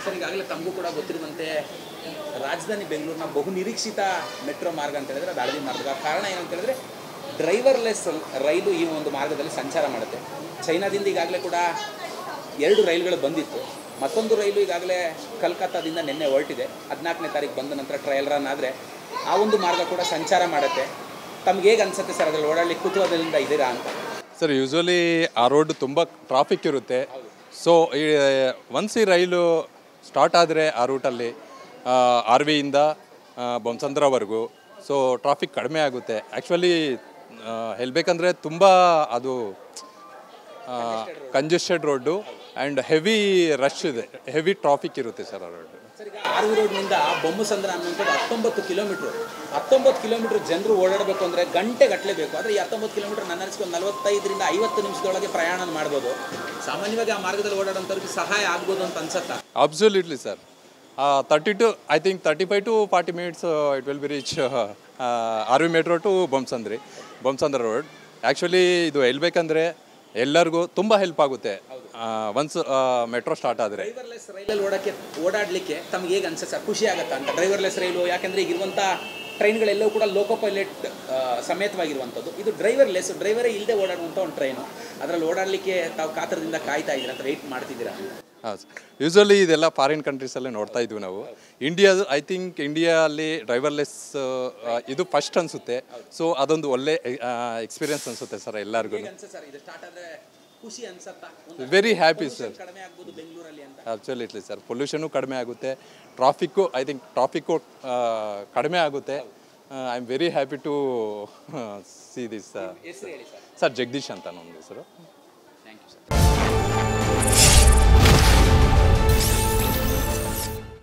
Sir ಈಗಾಗಲೇ ತಮಗೂ ಕೂಡ ಗೊತ್ತಿರುವಂತೆ ರಾಜಧಾನಿ ಬೆಂಗಳೂರಿನ ಬಹುನಿರೀಕ್ಷಿತ ಮೆಟ್ರೋ ಮಾರ್ಗ ಅಂತ ಹೇಳಿದ್ರೆ ಅದು ಹಳದಿ ಮಾರ್ಗ. ಕಾರಣ ಏನಂತ ಹೇಳಿದ್ರೆ ಡ್ರೈವರ್ಲೆಸ್ ರೈಲು ಈ ಒಂದು ಮಾರ್ಗದಲ್ಲಿ ಸಂಚಾರ ಮಾಡುತ್ತೆ. ಚೈನಾದಿಂದ ಈಗಾಗಲೇ ಕೂಡ 2 ರೈಲುಗಳು ಬಂದಿತ್ತು. ಮತ್ತೊಂದು ರೈಲು ಈಗಾಗಲೇ ಕಲ್ಕತ್ತಾದಿಂದ ನಿನ್ನೆ ಹೊರಟಿದೆ. 14ನೇ ತಾರೀಕು ಬಂದ ನಂತರ ಟ್ರಯಲ್ ರನ್ ಆದರೆ ಆ ಒಂದು ಮಾರ್ಗ ಕೂಡ ಸಂಚಾರ ಮಾಡುತ್ತೆ. ತಮ್ಗೆ ಹೇಗೆ ಅನಿಸುತ್ತೆ ಸರ್ ಅದರಲ್ಲಿ ಓಡಾಡಲಿಕ್ಕೆ ಕುತೂಹಲದಿಂದ ಇದ್ದೀರಾ ಅಂತ? ಸರ್ ಯೂಶ್ವಲಿ ಆ ರೋಡ್ ತುಂಬ ಟ್ರಾಫಿಕ್ ಇರುತ್ತೆ. ಸೊ ಒನ್ಸ್ ಈ ರೈಲು ಸ್ಟಾರ್ಟ್ ಆದರೆ ಆ ರೂಟಲ್ಲಿ ಆರ್ ವಿಯಿಂದ ಬೊಮ್ಮಸಂದ್ರವರೆಗೂ ಸೊ ಟ್ರಾಫಿಕ್ ಕಡಿಮೆ ಆಗುತ್ತೆ. ಆ್ಯಕ್ಚುಲಿ ಹೇಳಬೇಕಂದ್ರೆ ತುಂಬ ಅದು congested road and heavy rush ಇದೆ, ಹೆವಿ ಟ್ರಾಫಿಕ್ ಇರುತ್ತೆ ಸರ್ ಆ ರೋಡ್. ಸರ್ ಈಗ ಆರ್ ವಿ ರೋಡ್ನಿಂದ ಬೊಮ್ಮಸಂದ್ರ ಅನ್ನುವಂಥದ್ದು 19 ಕಿಲೋಮೀಟ್ರ್ ಜನರು ಓಡಾಡಬೇಕು ಅಂದರೆ ಗಂಟೆ ಗಟ್ಟಲೆ ಆದರೆ ಈ 19 ಕಿಲೋಮೀಟ್ರ್ ನನ್ನ ಅನಿಸಿಕೆ 45ರಿಂದ 50 ನಿಮಿಷದೊಳಗೆ ಪ್ರಯಾಣ ಮಾಡ್ಬೋದು. ಸಾಮಾನ್ಯವಾಗಿ ಆ ಮಾರ್ಗದಲ್ಲಿ ಓಡಾಡೋಂಥವ್ರಿಗೆ ಸಹಾಯ ಆಗ್ಬೋದು ಅಂತ ಅನ್ಸುತ್ತಾ? Absolutely sir. 35 to 40 minutes it will be reach R V metro to Bommasandra road. Actually ಇದು ಹೇಳ್ಬೇಕಂದ್ರೆ ಎಲ್ಲರಿಗೂ ತುಂಬ ಹೆಲ್ಪ್ ಆಗುತ್ತೆ ಒನ್ಸ್ ಮೆಟ್ರೋ ಸ್ಟಾರ್ಟ್ ಆದರೆ. ಡ್ರೈವರ್ಲೆಸ್ ರೈಲಲ್ಲಿ ಓಡಾಡಲಿಕ್ಕೆ ತಮ್ಗೆ ಹೇಗೆ ಅನ್ಸುತ್ತೆ ಸರ್? ಖುಷಿ ಆಗುತ್ತಾ ಅಂತ ಡ್ರೈವರ್ಲೆಸ್ ರೈಲು? ಯಾಕೆಂದರೆ ಈಗಿರುವಂಥ ಟ್ರೈನ್ಗಳೆಲ್ಲವೂ ಕೂಡ ಲೋಕೋ ಪೈಲಟ್ ಸಮೇತವಾಗಿರುವಂಥದ್ದು. ಇದು ಡ್ರೈವರೇ ಇಲ್ಲದೆ ಓಡಾಡುವಂಥ ಒಂದು ಟ್ರೈನು. ಅದರಲ್ಲಿ ಓಡಾಡಲಿಕ್ಕೆ ತಾವು ಕಾತರದಿಂದ ಕಾಯ್ತಾ ಇದ್ದೀರಾ ಅಂತ ವೆಯ್ಟ್ ಮಾಡ್ತಿದ್ದೀರಾ? ಹಾಂ ಸರ್. ಯೂಶ್ವಲಿ ಇದೆಲ್ಲ ಫಾರಿನ್ ಕಂಟ್ರೀಸಲ್ಲೇ ನೋಡ್ತಾ ಇದ್ವಿ ನಾವು. ಐ ಥಿಂಕ್ ಇಂಡಿಯಾದಲ್ಲಿ ಡ್ರೈವರ್ಲೆಸ್ ಇದು ಫಸ್ಟ್ ಅನಿಸುತ್ತೆ. ಸೊ ಅದೊಂದು ಒಳ್ಳೆ ಎಕ್ಸ್ಪೀರಿಯನ್ಸ್ ಅನಿಸುತ್ತೆ ಸರ್ ಎಲ್ಲರಿಗೂ. Very happy sir. Absolutely sir. Pollution ಕಡಿಮೆ ಆಗುತ್ತೆ, ಟ್ರಾಫಿಕ್ಕು ಕಡಿಮೆ ಆಗುತ್ತೆ. I am very happy to see this. Sir Jagadish ಅಂತ ನಮ್ಮ ಹೆಸರು. Thank you sir.